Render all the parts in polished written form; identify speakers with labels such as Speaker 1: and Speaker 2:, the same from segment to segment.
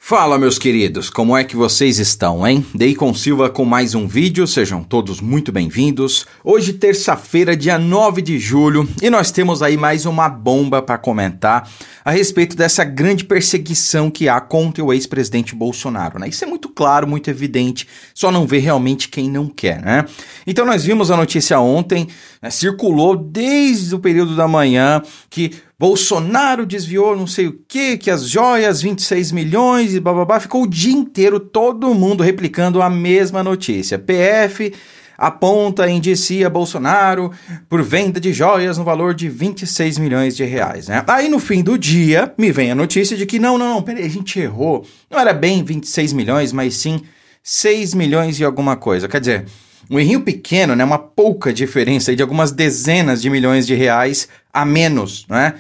Speaker 1: Fala, meus queridos, como é que vocês estão, hein? Deicon Silva com mais um vídeo, sejam todos muito bem-vindos. Hoje, terça-feira, dia 9 de julho, e nós temos aí mais uma bomba para comentar a respeito dessa grande perseguição que há contra o ex-presidente Bolsonaro, né? Isso é muito claro, muito evidente, só não vê realmente quem não quer, né? Então nós vimos a notícia ontem, né, circulou desde o período da manhã que Bolsonaro desviou não sei o que as joias, 26 milhões e bababá, ficou o dia inteiro todo mundo replicando a mesma notícia. PF aponta e indicia Bolsonaro por venda de joias no valor de 26 milhões de reais, né? Aí no fim do dia me vem a notícia de que não, peraí, a gente errou. Não era bem 26 milhões, mas sim 6 milhões e alguma coisa. Quer dizer, um errinho pequeno, né? Uma pouca diferença aí de algumas dezenas de milhões de reais a menos, né?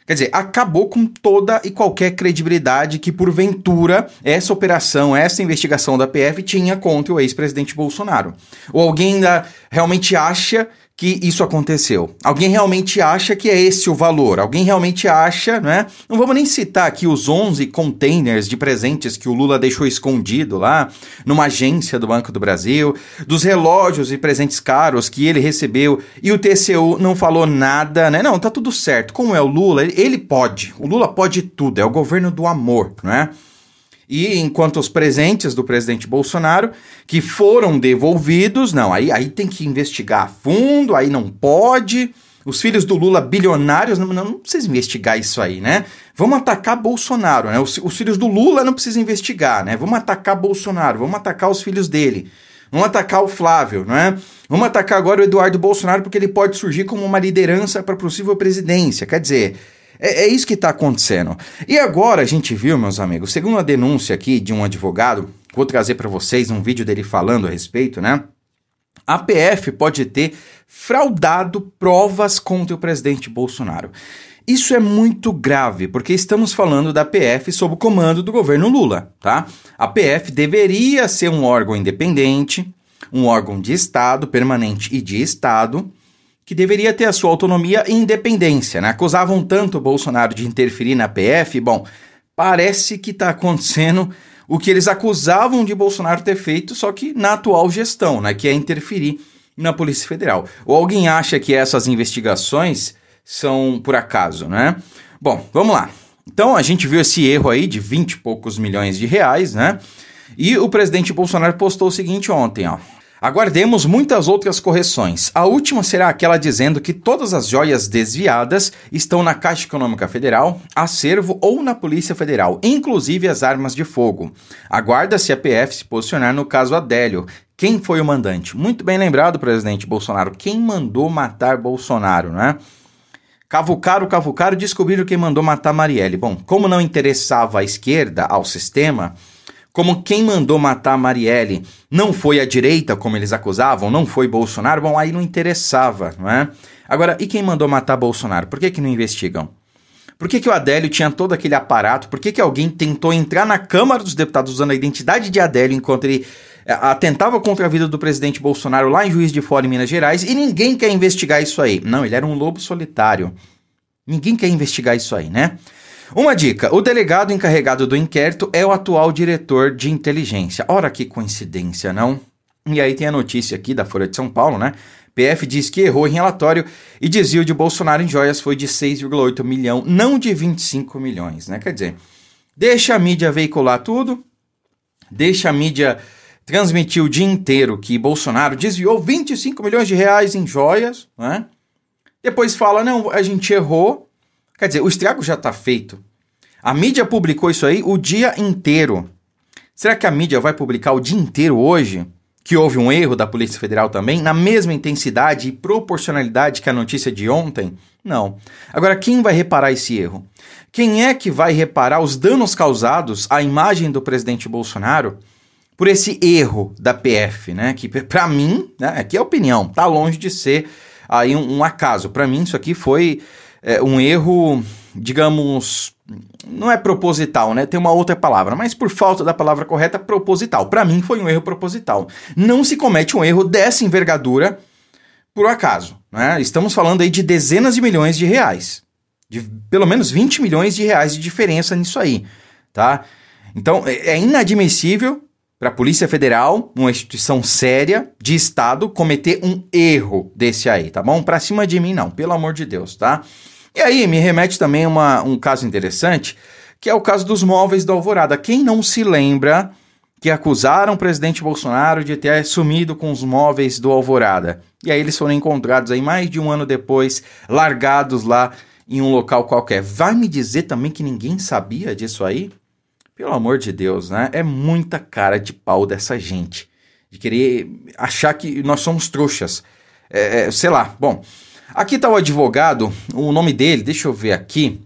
Speaker 1: Quer dizer, acabou com toda e qualquer credibilidade que, porventura, essa operação, essa investigação da PF tinha contra o ex-presidente Bolsonaro. Ou alguém ainda realmente acha que isso aconteceu. Alguém realmente acha que é esse o valor. Alguém realmente acha, né? Não vamos nem citar aqui os 11 containers de presentes que o Lula deixou escondido lá numa agência do Banco do Brasil, dos relógios e presentes caros que ele recebeu e o TCU não falou nada, né? Não, tá tudo certo. Como é o Lula, ele pode. O Lula pode tudo. É o governo do amor, né? E enquanto os presentes do presidente Bolsonaro, que foram devolvidos, não, aí tem que investigar a fundo, aí não pode. Os filhos do Lula bilionários, não precisa investigar isso aí, né? Vamos atacar Bolsonaro, né? Os filhos do Lula não precisam investigar, né? Vamos atacar Bolsonaro, vamos atacar os filhos dele. Vamos atacar o Flávio, né? Vamos atacar agora o Eduardo Bolsonaro porque ele pode surgir como uma liderança para a possível presidência. Quer dizer, é isso que está acontecendo. E agora a gente viu, meus amigos, segundo a denúncia aqui de um advogado, vou trazer para vocês um vídeo dele falando a respeito, né? A PF pode ter fraudado provas contra o presidente Bolsonaro. Isso é muito grave, porque estamos falando da PF sob o comando do governo Lula, tá? A PF deveria ser um órgão independente, um órgão de Estado, permanente e de Estado, que deveria ter a sua autonomia e independência, né? Acusavam tanto o Bolsonaro de interferir na PF, bom, parece que está acontecendo o que eles acusavam de Bolsonaro ter feito, só que na atual gestão, né? Que é interferir na Polícia Federal. Ou alguém acha que essas investigações são por acaso, né? Bom, vamos lá. Então, a gente viu esse erro aí de 20 e poucos milhões de reais, né? E o presidente Bolsonaro postou o seguinte ontem, ó. Aguardemos muitas outras correções. A última será aquela dizendo que todas as joias desviadas estão na Caixa Econômica Federal, acervo ou na Polícia Federal, inclusive as armas de fogo. Aguarda-se a PF se posicionar no caso Adélio. Quem foi o mandante? Muito bem lembrado, presidente Bolsonaro. Quem mandou matar Bolsonaro, né? Cavucaram, descobriram quem mandou matar Marielle. Bom, como não interessava à esquerda, ao sistema, como quem mandou matar Marielle não foi a direita, como eles acusavam, não foi Bolsonaro, bom, aí não interessava, não é? Agora, e quem mandou matar Bolsonaro? Por que não investigam? Por que o Adélio tinha todo aquele aparato? Por que alguém tentou entrar na Câmara dos Deputados usando a identidade de Adélio enquanto ele atentava contra a vida do presidente Bolsonaro lá em Juiz de Fora, em Minas Gerais, e ninguém quer investigar isso aí? Não, ele era um lobo solitário. Ninguém quer investigar isso aí, né? Uma dica, o delegado encarregado do inquérito é o atual diretor de inteligência. Ora, que coincidência, não? E aí tem a notícia aqui da Folha de São Paulo, né? PF diz que errou em relatório e desvio de Bolsonaro em joias foi de 6,8 milhão, não de 25 milhões, né? Quer dizer, deixa a mídia veicular tudo, deixa a mídia transmitir o dia inteiro que Bolsonaro desviou 25 milhões de reais em joias, né? Depois fala, não, a gente errou. Quer dizer, o estrago já está feito. A mídia publicou isso aí o dia inteiro. Será que a mídia vai publicar o dia inteiro hoje que houve um erro da Polícia Federal também, na mesma intensidade e proporcionalidade que a notícia de ontem? Não. Agora, quem vai reparar esse erro? Quem é que vai reparar os danos causados à imagem do presidente Bolsonaro por esse erro da PF, né? Que, para mim, né, aqui é a opinião, tá longe de ser aí um acaso. Para mim, isso aqui foi um erro, digamos, não é proposital, né? Tem uma outra palavra, mas por falta da palavra correta, proposital. Para mim foi um erro proposital. Não se comete um erro dessa envergadura por acaso, né? Estamos falando aí de dezenas de milhões de reais. De pelo menos 20 milhões de reais de diferença nisso aí, tá? Então, é inadmissível para a Polícia Federal, uma instituição séria de Estado, cometer um erro desse aí, tá bom? Pra cima de mim não, pelo amor de Deus, tá? E aí me remete também um caso interessante, que é o caso dos móveis da Alvorada. Quem não se lembra que acusaram o presidente Bolsonaro de ter sumido com os móveis do Alvorada? E aí eles foram encontrados aí mais de um ano depois, largados lá em um local qualquer. Vai me dizer também que ninguém sabia disso aí? Pelo amor de Deus, né? É muita cara de pau dessa gente, de querer achar que nós somos trouxas. Sei lá, bom, aqui tá o advogado, o nome dele, deixa eu ver aqui,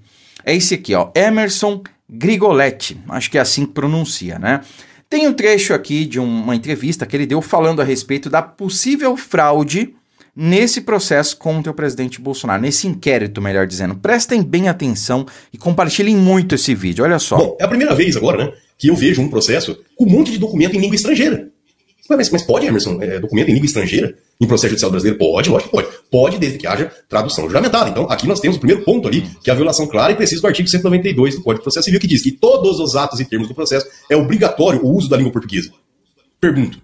Speaker 1: é esse aqui, ó, Emerson Grigoletti, acho que é assim que pronuncia, né? Tem um trecho aqui de uma entrevista que ele deu falando a respeito da possível fraude nesse processo contra o presidente Bolsonaro, nesse inquérito, melhor dizendo. Prestem bem atenção e compartilhem muito esse vídeo, olha só.
Speaker 2: Bom, é a primeira vez agora, né, que eu vejo um processo com um monte de documento em língua estrangeira. Mas pode, Emerson, documento em língua estrangeira em processo judicial brasileiro? Pode, lógico que pode. Pode, desde que haja tradução juramentada. Então, aqui nós temos o primeiro ponto ali, que é a violação clara e precisa do artigo 192 do Código de Processo Civil, que diz que todos os atos e termos do processo é obrigatório o uso da língua portuguesa. Pergunto,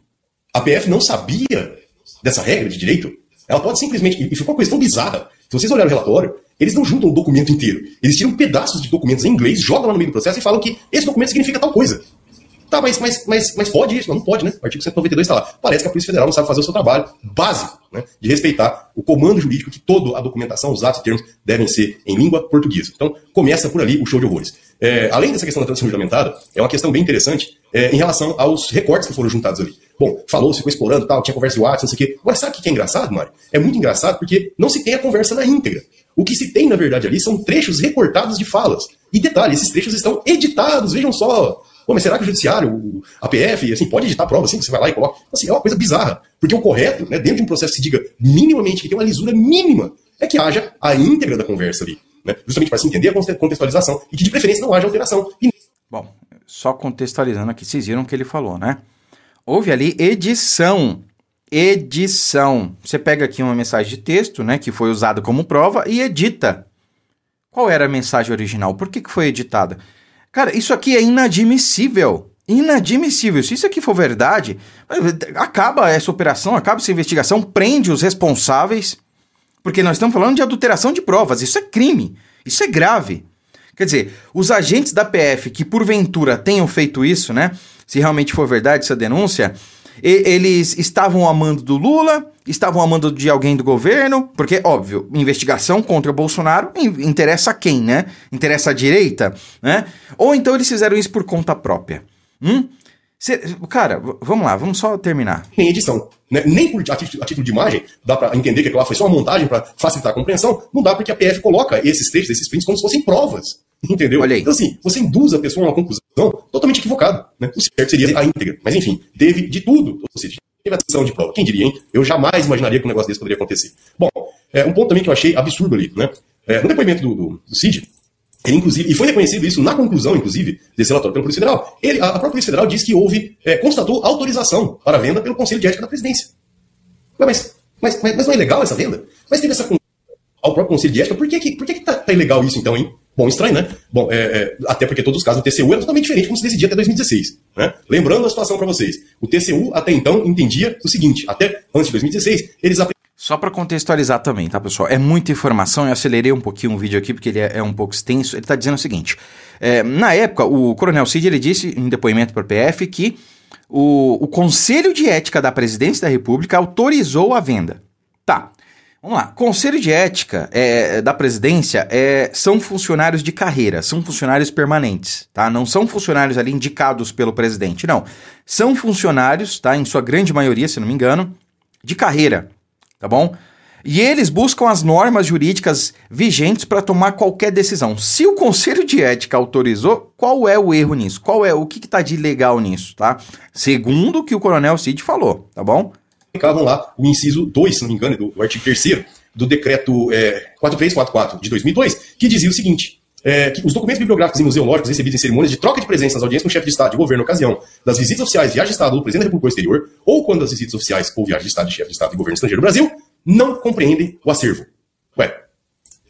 Speaker 2: a PF não sabia dessa regra de direito? Ela pode simplesmente... E ficou uma questão bizarra. Se vocês olharem o relatório, eles não juntam o documento inteiro. Eles tiram pedaços de documentos em inglês, jogam lá no meio do processo e falam que esse documento significa tal coisa. Tá, mas pode isso? Não pode, né? O artigo 192 está lá. Parece que a Polícia Federal não sabe fazer o seu trabalho básico, né, de respeitar o comando jurídico, que toda a documentação, os atos e termos devem ser em língua portuguesa. Então, começa por ali o show de horrores. Além dessa questão da tradução juramentada, é uma questão bem interessante em relação aos recortes que foram juntados ali. Bom, falou-se, ficou explorando, tal, tinha conversa de WhatsApp, não sei o quê. Agora, sabe o que é engraçado, Mário? É muito engraçado porque não se tem a conversa na íntegra. O que se tem, na verdade, ali são trechos recortados de falas. E detalhe, esses trechos estão editados, vejam só. Pô, mas será que o judiciário, a PF, assim, pode editar a prova assim? Você vai lá e coloca. Assim, é uma coisa bizarra. Porque o correto, né, dentro de um processo que se diga minimamente, que tem uma lisura mínima, é que haja a íntegra da conversa ali. Né? Justamente para se entender a contextualização e que, de preferência, não haja alteração.
Speaker 1: Bom, só contextualizando aqui, vocês viram o que ele falou, né? Houve ali edição. Edição. Você pega aqui uma mensagem de texto, né, que foi usada como prova e edita. Qual era a mensagem original? Por que foi editada? Cara, isso aqui é inadmissível. Inadmissível. Se isso aqui for verdade, acaba essa operação, acaba essa investigação, prende os responsáveis, porque nós estamos falando de adulteração de provas. Isso é crime. Isso é grave. Quer dizer, os agentes da PF que porventura tenham feito isso, né? Se realmente for verdade essa denúncia, eles estavam amando do Lula, estavam amando de alguém do governo, porque, óbvio, investigação contra o Bolsonaro interessa a quem, né? Interessa a direita, né? Ou então eles fizeram isso por conta própria. Cara, vamos lá, vamos só terminar.
Speaker 2: Nem edição, né? Nem por a título de imagem, dá pra entender que aquilo lá foi só uma montagem pra facilitar a compreensão, não dá porque a PF coloca esses trechos, esses prints, como se fossem provas. Entendeu?
Speaker 1: Olha aí.
Speaker 2: Então, assim, você induz a pessoa a uma conclusão totalmente equivocada, né? O certo seria a íntegra. Mas, enfim, teve de tudo. Ou seja, teve a atenção de prova. Quem diria, hein? Eu jamais imaginaria que um negócio desse poderia acontecer. Bom, um ponto também que eu achei absurdo ali, né? No depoimento do Cid, ele, inclusive, e foi reconhecido isso na conclusão, inclusive, desse relatório pela Polícia Federal, a própria Polícia Federal disse que houve, constatou autorização para a venda pelo Conselho de Ética da Presidência. Mas não é legal essa venda? Mas teve essa ao próprio Conselho de Ética, por que tá ilegal isso então, hein? Bom, estranho, né? Bom, até porque todos os casos do TCU eram totalmente diferentes, como se decidia até 2016. Né? Lembrando a situação para vocês, o TCU até então entendia o seguinte, até antes de 2016, eles
Speaker 1: Só para contextualizar também, tá, pessoal? É muita informação, eu acelerei um pouquinho o vídeo aqui porque ele é um pouco extenso. Ele está dizendo o seguinte, na época, o Coronel Cid, ele disse em depoimento para o PF que o Conselho de Ética da Presidência da República autorizou a venda. Tá. Vamos lá, Conselho de Ética da Presidência são funcionários de carreira, são funcionários permanentes, tá? Não são funcionários ali indicados pelo presidente, não. São funcionários, tá? Em sua grande maioria, se não me engano, de carreira, tá bom? E eles buscam as normas jurídicas vigentes para tomar qualquer decisão. Se o Conselho de Ética autorizou, qual é o erro nisso? O que está de ilegal nisso, tá? Segundo o que o Coronel Cid falou, tá bom?
Speaker 2: Aplicavam lá o inciso 2, se não me engano, do artigo 3º do decreto 4344 de 2002, que dizia o seguinte, que os documentos bibliográficos e museológicos recebidos em cerimônias de troca de presença nas audiências com o chefe de Estado e governo na ocasião das visitas oficiais, viagem de Estado do presidente da República ao exterior, ou quando as visitas oficiais ou viagem de Estado de chefe de Estado e governo estrangeiro do Brasil, não compreendem o acervo. Ué,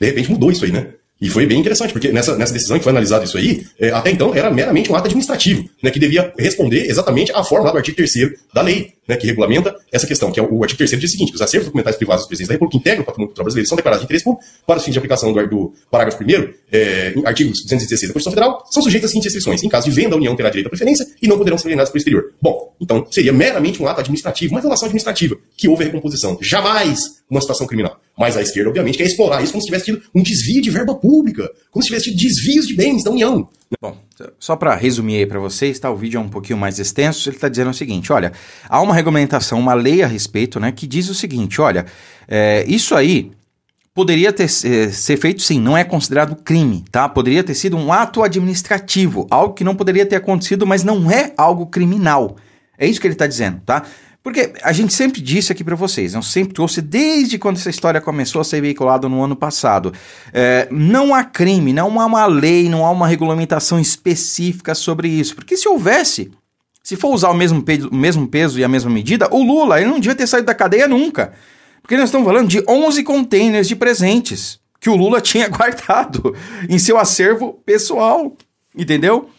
Speaker 2: de repente mudou isso aí, né? E foi bem interessante, porque nessa decisão que foi analisado isso aí, até então era meramente um ato administrativo, né, que devia responder exatamente à forma lá do artigo 3º da lei, né, que regulamenta essa questão, que é o artigo 3º diz o seguinte: os acervos documentais privados dos presidentes da República que integram o patrimônio cultural brasileiro são declarados de interesse público para os fins de aplicação do parágrafo 1º, em artigos 216 da Constituição Federal, são sujeitos às seguintes restrições: em caso de venda, a União terá direito à preferência e não poderão ser alienados pelo exterior. Bom, então seria meramente um ato administrativo, uma violação administrativa, que houve a recomposição. Jamais uma situação criminal. Mas a esquerda, obviamente, quer explorar isso como se tivesse tido um desvio de verba pública, como se tivesse tido desvios de bens da União.
Speaker 1: Bom, só para resumir aí para vocês, tá? O vídeo é um pouquinho mais extenso. Ele está dizendo o seguinte: olha, há uma regulamentação, uma lei a respeito, né, que diz o seguinte: olha, isso aí poderia ser feito sim, não é considerado crime, tá? Poderia ter sido um ato administrativo, algo que não poderia ter acontecido, mas não é algo criminal. É isso que ele está dizendo, tá? Porque a gente sempre disse aqui para vocês, eu sempre trouxe desde quando essa história começou a ser veiculada no ano passado, não há crime, não há uma lei, não há uma regulamentação específica sobre isso, porque se houvesse, se for usar o mesmo peso e a mesma medida, o Lula ele não devia ter saído da cadeia nunca, porque nós estamos falando de 11 containers de presentes que o Lula tinha guardado em seu acervo pessoal, entendeu?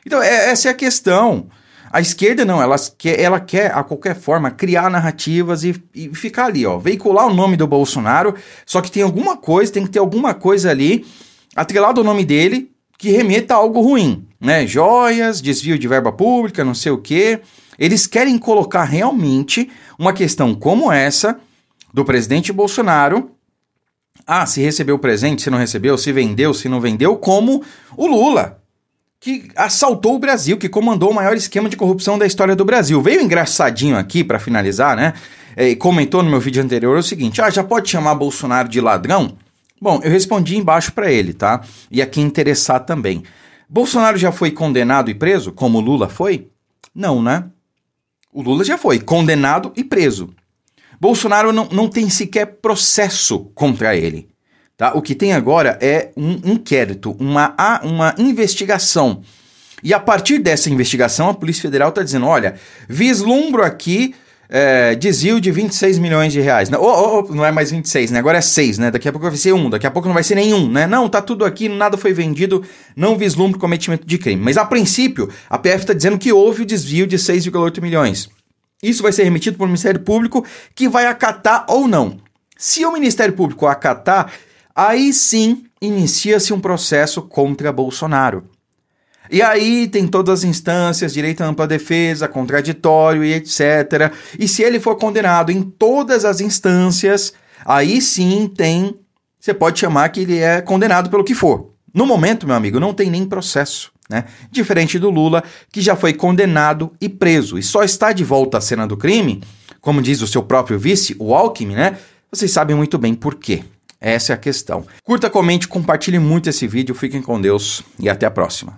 Speaker 1: Então essa é a questão. A esquerda não, ela quer a qualquer forma criar narrativas e ficar ali, ó, veicular o nome do Bolsonaro, só que tem que ter alguma coisa ali atrelado ao nome dele que remeta a algo ruim, né? Joias, desvio de verba pública, não sei o quê. Eles querem colocar realmente uma questão como essa do presidente Bolsonaro, se recebeu o presente, se não recebeu, se vendeu, se não vendeu, como o Lula, que assaltou o Brasil, que comandou o maior esquema de corrupção da história do Brasil. Veio engraçadinho aqui, para finalizar, né? E comentou no meu vídeo anterior o seguinte: já pode chamar Bolsonaro de ladrão? Bom, eu respondi embaixo para ele, tá? E a quem interessar também. Bolsonaro já foi condenado e preso, como o Lula foi? Não, né? O Lula já foi condenado e preso. Bolsonaro não tem sequer processo contra ele. Tá? O que tem agora é um inquérito, uma investigação. E a partir dessa investigação, a Polícia Federal está dizendo: olha, vislumbro aqui desvio de 26 milhões de reais. Não é mais 26, né? Agora é 6, né? Daqui a pouco vai ser 1, daqui a pouco não vai ser nenhum, né? Não, tá tudo aqui, nada foi vendido, não vislumbro cometimento de crime. Mas a princípio, a PF está dizendo que houve o desvio de 6,8 milhões. Isso vai ser remetido para o Ministério Público, que vai acatar ou não. Se o Ministério Público acatar, aí sim inicia-se um processo contra Bolsonaro. E aí tem todas as instâncias, direito à ampla defesa, contraditório e etc. E se ele for condenado em todas as instâncias, aí sim você pode chamar que ele é condenado pelo que for. No momento, meu amigo, não tem nem processo, né? Diferente do Lula, que já foi condenado e preso. E só está de volta à cena do crime, como diz o seu próprio vice, o Alckmin, né? Vocês sabem muito bem por quê. Essa é a questão. Curta, comente, compartilhe muito esse vídeo. Fiquem com Deus e até a próxima.